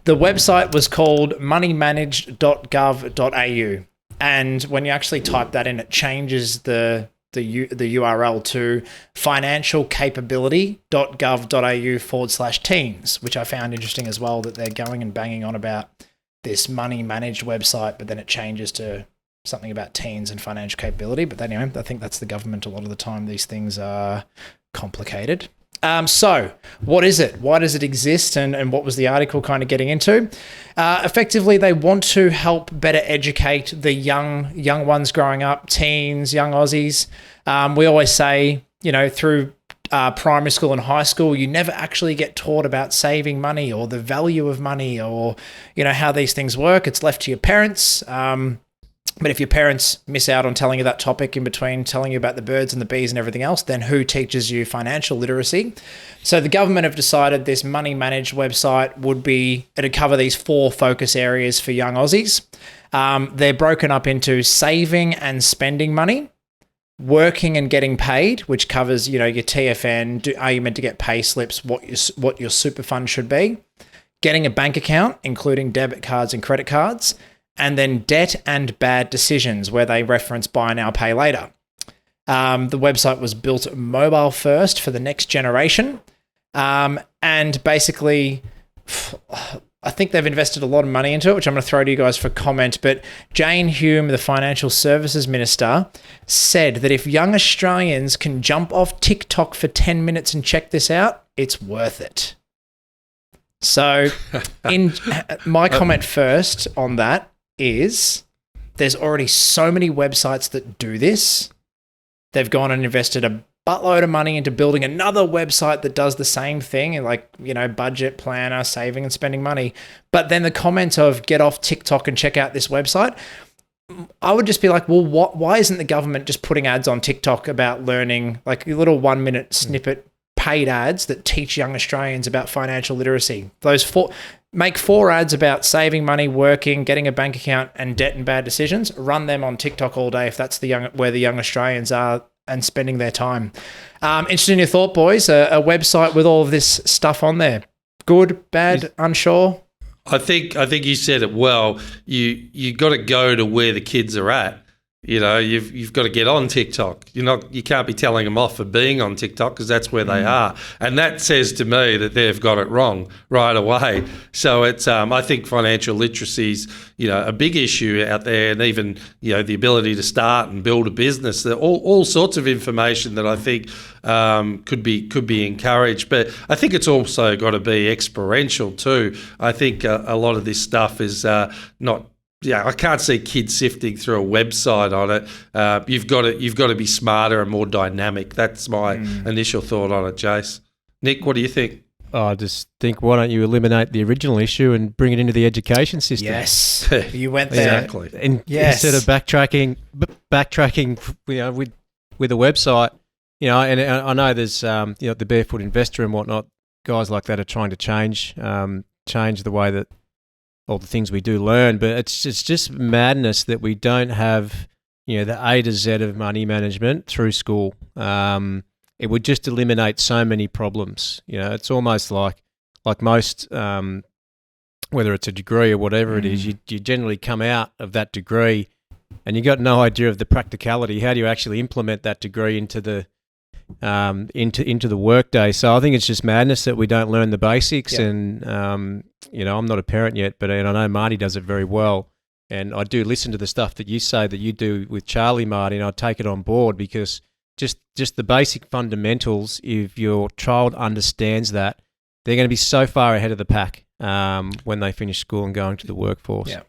The website was called moneymanaged.gov.au. And when you actually type that in, it changes the URL to financialcapability.gov.au/teens, which I found interesting as well, that they're going and banging on about this money managed website, but then it changes to something about teens and financial capability. But anyway, I think that's the government a lot of the time. These things are complicated. So what is it? Why does it exist? And what was the article kind of getting into? Effectively, they want to help better educate the young ones growing up, teens, young Aussies. We always say, through primary school and high school, you never actually get taught about saving money or the value of money or, how these things work. It's left to your parents. But if your parents miss out on telling you that topic in between telling you about the birds and the bees and everything else, then who teaches you financial literacy? So the government have decided this money managed website it'd cover these 4 focus areas for young Aussies. They're broken up into saving and spending money, working and getting paid, which covers, your TFN, are you meant to get pay slips, what your super fund should be, getting a bank account, including debit cards and credit cards, and then debt and bad decisions, where they reference buy now, pay later. The website was built mobile first for the next generation. And basically, I think they've invested a lot of money into it, which I'm going to throw to you guys for comment. But Jane Hume, the Financial Services Minister, said that if young Australians can jump off TikTok for 10 minutes and check this out, it's worth it. So in my comment first on that is there's already so many websites that do this. They've gone and invested a buttload of money into building another website that does the same thing, like, budget planner, saving and spending money. But then the comment of get off TikTok and check out this website, I would just be like, well, why isn't the government just putting ads on TikTok about learning, like a little 1-minute snippet paid ads that teach young Australians about financial literacy? Make 4 ads about saving money, working, getting a bank account, and debt and bad decisions. Run them on TikTok all day if that's where the young Australians are and spending their time. Interested in your thought, boys? A website with all of this stuff on there. Good, bad, unsure? I think you said it well. You got to go to where the kids are at. You've got to get on TikTok. You can't be telling them off for being on TikTok because that's where they are. And that says to me that they've got it wrong right away. So it's I think financial literacy's a big issue out there, and even the ability to start and build a business. There are all sorts of information that I think could be encouraged. But I think it's also got to be experiential too. I think a lot of this stuff is not. Yeah, I can't see kids sifting through a website on it. You've got to be smarter and more dynamic. That's my initial thought on it, Jace. Nick, what do you think? I just think, why don't you eliminate the original issue and bring it into the education system? Yes, you went there. Exactly. Instead of backtracking, with a website, and I know there's the Barefoot Investor and whatnot. Guys like that are trying to change the way that all the things we do learn, but it's just madness that we don't have, the A to Z of money management through school. It would just eliminate so many problems. It's almost like most, whether it's a degree or whatever it is, you generally come out of that degree and you got no idea of the practicality. How do you actually implement that degree into the workday? So I think it's just madness that we don't learn the basics. Yep. And I'm not a parent yet, but I know Marty does it very well. And I do listen to the stuff that you say that you do with Charlie, Marty, and I take it on board, because just the basic fundamentals, if your child understands that, they're going to be so far ahead of the pack when they finish school and go into the workforce. Yeah.